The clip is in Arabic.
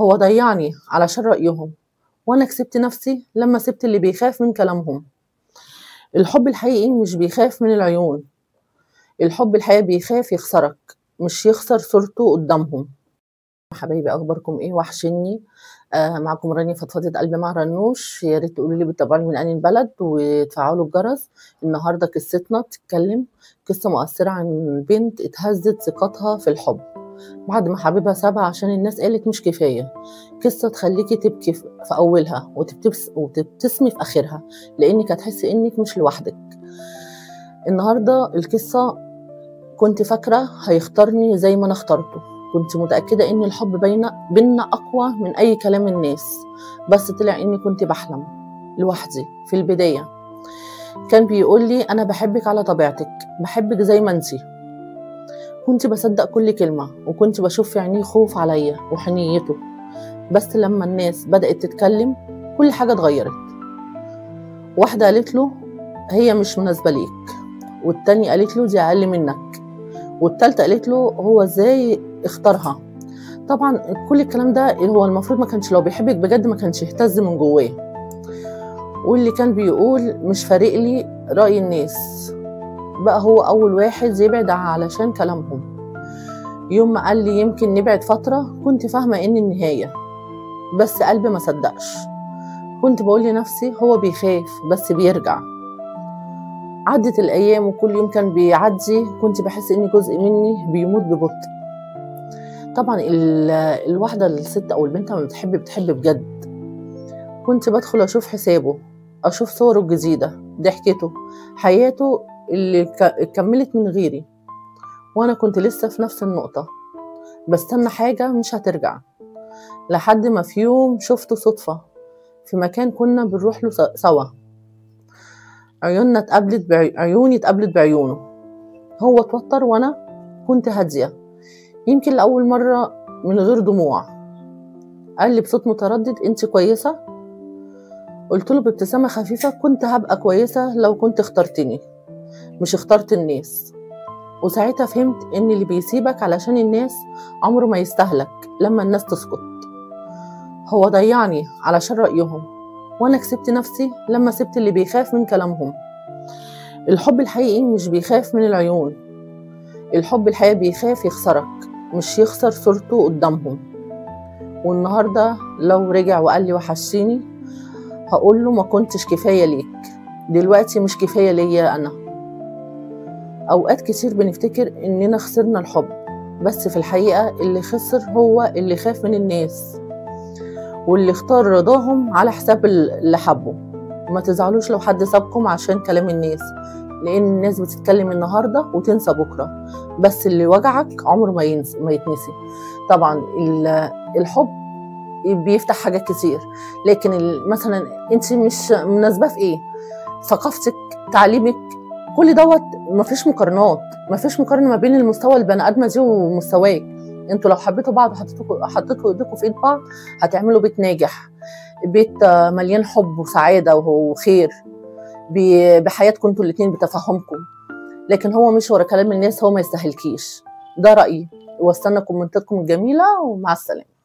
هو ضيعني علشان رأيهم، وأنا كسبت نفسي لما سبت اللي بيخاف من كلامهم. الحب الحقيقي مش بيخاف من العيون، الحب الحقيقي بيخاف يخسرك مش يخسر صورته قدامهم. حبايبي أخباركم إيه؟ وحشني. معكم رانيا فضفضة قلبي مع رنوش. يا ريت تقولوا لي بتتابعوني من أنهي البلد وتفعلوا الجرس. النهارده قصتنا بتتكلم قصة مؤثرة عن بنت اتهزت ثقتها في الحب بعد ما حبيبها سابها عشان الناس قالت مش كفاية. قصة تخليكي تبكي في أولها وتبتسمي في آخرها، لأنك هتحسي إنك مش لوحدك. النهاردة القصة كنت فاكرة هيختارني زي ما أنا اخترته، كنت متأكدة إن الحب بينا أقوى من أي كلام الناس، بس طلع إني كنت بحلم لوحدي. في البداية كان بيقول لي أنا بحبك على طبيعتك، بحبك زي ما أنتي. كنت بصدق كل كلمة، وكنت بشوف في عينيه خوف عليا وحنيته. بس لما الناس بدأت تتكلم كل حاجة اتغيرت. واحدة قالت له هي مش مناسبة ليك، والتانية قالت له دي أقل منك، والتالتة قالت له هو ازاي اختارها. طبعا كل الكلام ده هو المفروض ما كانش، لو بيحبك بجد ما كانش يهتز من جواه. واللي كان بيقول مش فارق لي رأي الناس بقى هو أول واحد يبعد علشان كلامهم. يوم ما قال لي يمكن نبعد فترة كنت فاهمة إن النهاية، بس قلبي ما صدقش. كنت بقول لنفسي هو بيخاف بس بيرجع. عدت الأيام وكل يوم كان بيعدي كنت بحس إن جزء مني بيموت ببطء. طبعا الواحدة الست أو البنت لما بتحب بجد. كنت بدخل أشوف حسابه، أشوف صوره الجديدة، ضحكته، حياته اللي كملت من غيري، وأنا كنت لسه في نفس النقطة بستنى حاجة مش هترجع. لحد ما في يوم شفته صدفة في مكان كنا بنروح له سوا. عيوني اتقابلت بعيونه. هو اتوتر وأنا كنت هادية، يمكن لأول مرة من غير دموع. قال لي بصوت متردد انت كويسة؟ قلت له بابتسامة خفيفة كنت هبقى كويسة لو كنت اخترتني مش اخترت الناس. وساعتها فهمت ان اللي بيسيبك علشان الناس عمره ما يستهلك لما الناس تسكت. هو ضيعني علشان رأيهم، وانا كسبت نفسي لما سبت اللي بيخاف من كلامهم. الحب الحقيقي مش بيخاف من العيون، الحب الحقيقي بيخاف يخسرك مش يخسر صورته قدامهم. والنهاردة لو رجع وقال لي وحشتيني هقول له ما كنتش كفاية ليك، دلوقتي مش كفاية ليا أنا. أوقات كتير بنفتكر إننا خسرنا الحب، بس في الحقيقة اللي خسر هو اللي خاف من الناس واللي اختار رضاهم على حساب اللي حبه. ما تزعلوش لو حد سابكم عشان كلام الناس، لأن الناس بتتكلم النهاردة وتنسى بكرة، بس اللي وجعك عمره ما يتنسي. طبعا الحب بيفتح حاجات كتير، لكن مثلا انت مش مناسبه في ايه، ثقافتك، تعليمك، كل دوت مفيش مقارنات، مفيش مقارنه ما بين المستوى البني ادمه دي ومستواك. انتوا لو حبيتوا بعض وحطيتوا ايديكم في ايد بعض هتعملوا بيت ناجح، بيت مليان حب وسعاده وخير بحياتكم انتوا الاتنين بتفاهمكم. لكن هو مش ورا كلام الناس، هو ما يستاهلكيش. ده رايي، واستنى كومنتاتكم الجميله ومع السلامه.